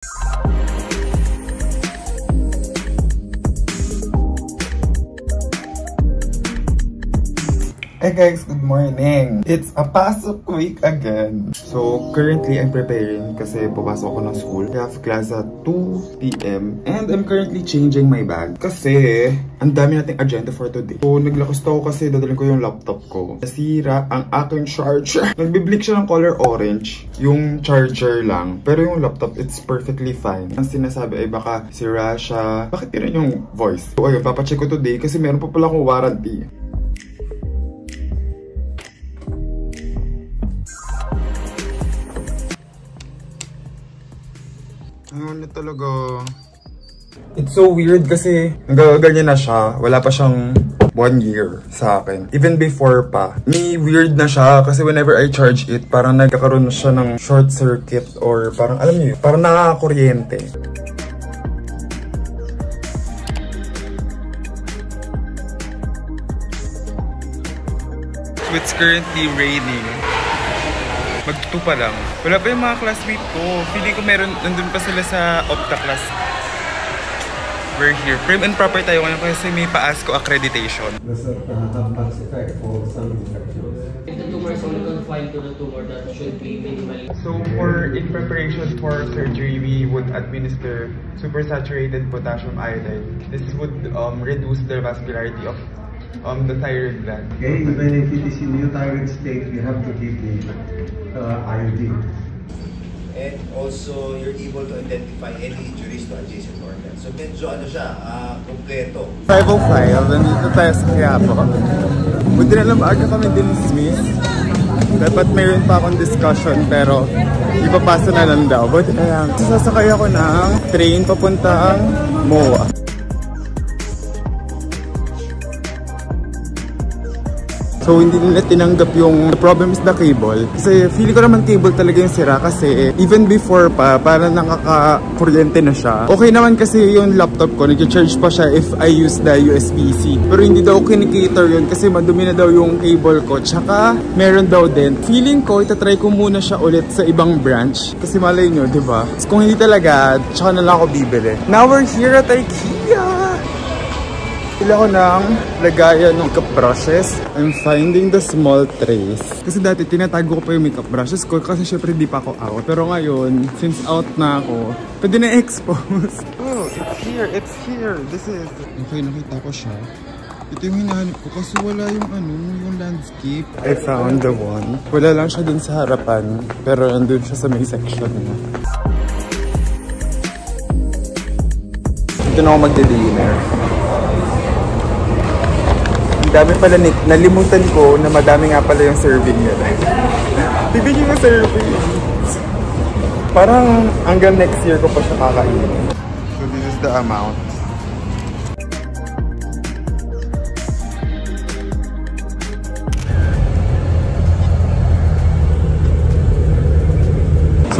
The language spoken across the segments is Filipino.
Hey guys, good morning! It's a pasok week again. So, currently I'm preparing kasi papasok ako ng school. I have class at 2 p.m. And I'm currently changing my bag kasi ang dami nating agenda for today. So, naglakas ako kasi dadalhin ko yung laptop ko. Nasira ang aking charger. Nagbiblink siya ng color orange, yung charger lang. Pero yung laptop, it's perfectly fine. Ang sinasabi ay baka sira siya. Bakit yun yung voice? So, ayun, papacheck ko today kasi meron pa pala akong warranty. Ano talaga? It's so weird kasi nagaganyan na siya. Wala pa siyang 1 year sa akin. Even before pa. May weird na siya kasi whenever I charge it, parang nagkakaroon na siya ng short circuit or parang alam niyo, parang nakakakuryente. It's currently raining. Magtuto pa lang. Wala pa yung mga classmate ko. Feeling ko nandun pa sila sa Opta class. We're here. Prim and proper tayo ngayon kasi may pa-ASCO accreditation. Does it have max effect for some infections? If the tumor is only confined to the tumor, that should be minimally. So in preparation for surgery, we would administer supersaturated potassium iodide. This would reduce the vascularity of the thyroid gland. Okay, even if it is in euthyroid state, you have to give the iodine. And also, you're able to identify any injuries to adjacent organs. So medyo ano siya, kompleto. 5:05, nandito tayo sa Quiapo. Buti na lang aga kami dismiss. Dapat mayroon pa akong discussion pero ipapasa na lang daw. Buti na lang. Sasakay ako ng train papuntang MOA. So hindi nila tinanggap yung the problem is the cable. Kasi feeling ko naman cable talaga yung sira kasi even before pa, parang nakaka-kuryente na siya. Okay naman kasi yung laptop ko, nag-charge pa siya if I use the USB-C. Pero hindi daw kinikater yun kasi madumi na daw yung cable ko. Tsaka meron daw din. Feeling ko, itatry ko muna siya ulit sa ibang branch. Kasi malay nyo, diba? Kung hindi talaga, tsaka na lang ako bibili. Now we're here at IKEA! Pila ko ng lagayan ng makeup brushes. I'm finding the small trays. Kasi dati tinatago ko pa yung makeup brushes ko kasi syempre di pa ako out. Pero ngayon, since out na ako, pwede na expose. Oh, it's here, it's here. This is... Okay, nakita ko siya. Ito yung hinahanap ko kasi wala yung landscape. I found the one. Wala lang siya dun sa harapan. Pero andun siya sa may section niya. Dito na ako magde-dinner. Dami pala, nalimutan ko na madami nga pala yung serving nila. Bibigyan yung serving. Parang hanggang next year ko pa siya kakainin. So this is the amount.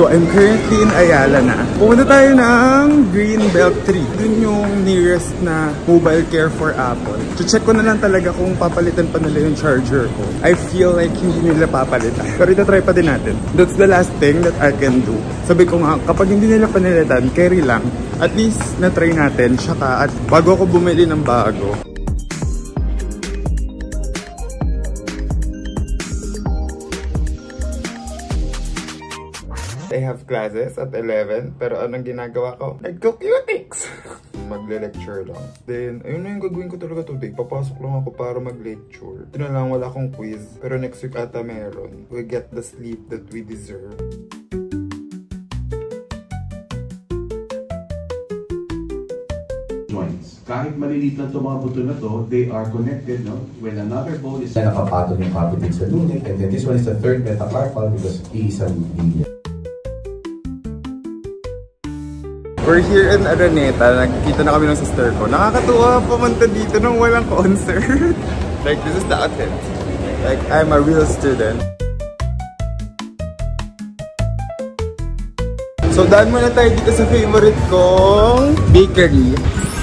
So I'm currently in Ayala na. Pumunta tayo ng Greenbelt 3. Dun yung nearest na mobile care for Apple. So check ko na lang talaga kung papalitan pa nila yung charger ko. I feel like hindi nila papalitan. Pero itatry pa din natin. That's the last thing that I can do. Sabi ko nga, kapag hindi nila panalitan, carry lang. At least na-try natin. Tsaka at bago ako bumili ng bago. I have classes at 11, pero anong ginagawa ko? Nagko-cutics! Magle-lecture lang. Then, ayun na yung gagawin ko talaga today. Papasok lang ako para mag-lecture. Ito na lang, wala akong quiz. Pero next week ata meron. We get the sleep that we deserve. Joints. Kahit maliliit lang itong mga buto na to, they are connected, no? When another bone is... Nakapatong yung capitate sa lunate, and then this one is the third metacarpal because isa linear. We're here in Araneta. Nagkita na kami ng sister ko. Nakakatuwa pumunta dito nung walang concert. Like, this is the outfit. Like, I'm a real student. So, daan muna tayo dito sa favorite kong bakery.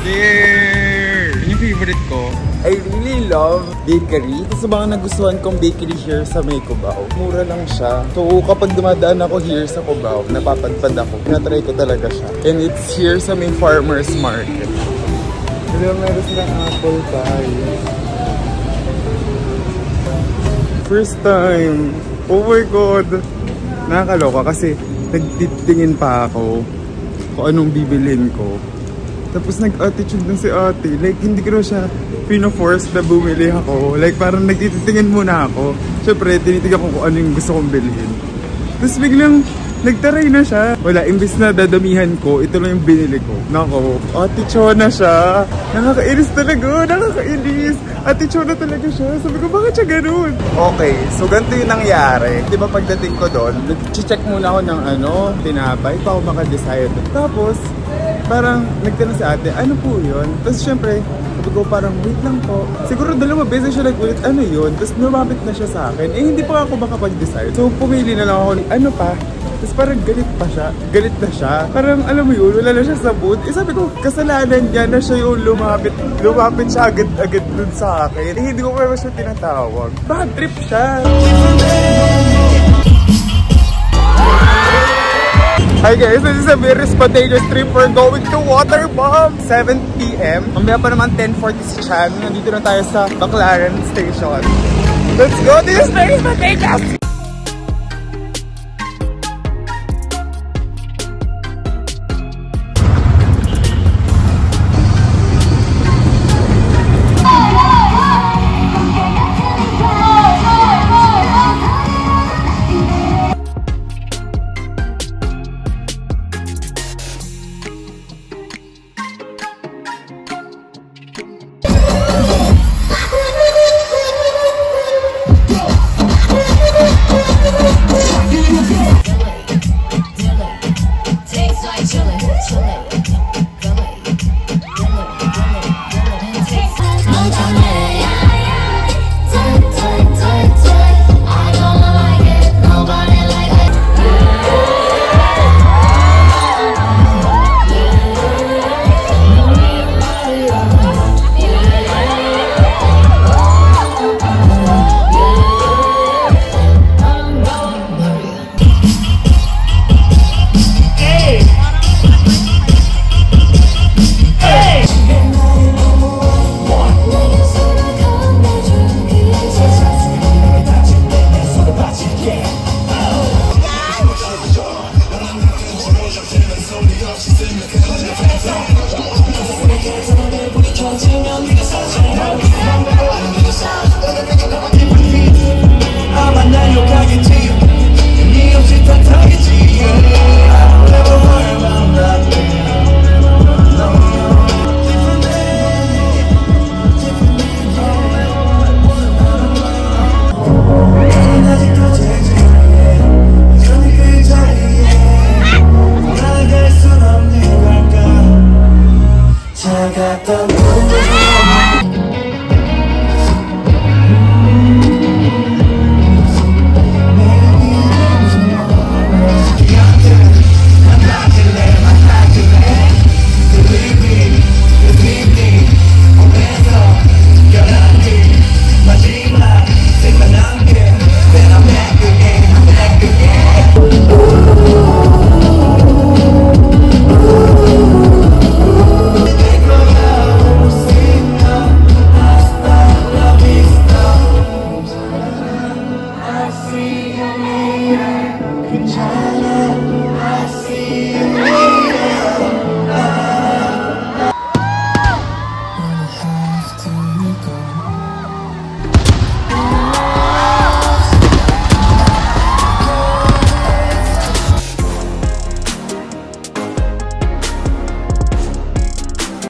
There! Yung favorite ko, I really love bakery. Ito sa mga nagustuhan kong bakery here sa may Cubao. Mura lang siya. So kapag dumadaan ako here sa Cubao, napapadpad ako. Natry ko talaga siya. And it's here sa may farmer's market. Hello, meron silang apple pie. First time. Oh my God. Nakakaloka kasi nagtitingin pa ako kung anong bibilin ko. Tapos nag-attitude dun si ate. Like, hindi ko na siya pino-force na bumili ako. Like, parang nagtitingin muna ako. Siyempre, tinitignan ko kung ano yung gusto kong bilhin. Tapos biglang, nagtaray na siya. Wala, imbis na dadamihan ko, ito lang yung binili ko. Nako, ate Chona siya. Nakakainis talaga, nakakainis. Ate Chona talaga siya. Sabi ko, bakit siya ganun? Okay, so ganito yung nangyari. Di ba pagdating ko doon, nag-check muna ako ng tinapay pa ako maka-decide. Tapos, parang nagtanong si ate, ano po yun? Tapos syempre, sabi ko parang, wait lang po. Siguro 2 beses siya nag-wait, ano yun? Tapos lumapit na siya sa akin. Eh, hindi pa ako makapag-decide. So, pumili na lang ako, ano pa? Tapos parang galit pa siya. Galit na siya. Parang alam mo yun, wala na siya sa mood. Eh sabi ko, kasalanan niya na siya yung lumapit. Lumapit siya agad-agad dun sa akin. Eh hindi ko pa siya tinatawag. Bad trip siya. Hi guys, this is a very spontaneous trip. We're going to Waterbomb. 7 PM. Mamaya pa naman 10:40 si Chan. Nandito na tayo sa Baclaran Station. Let's go! This is very spontaneous! I got the moon.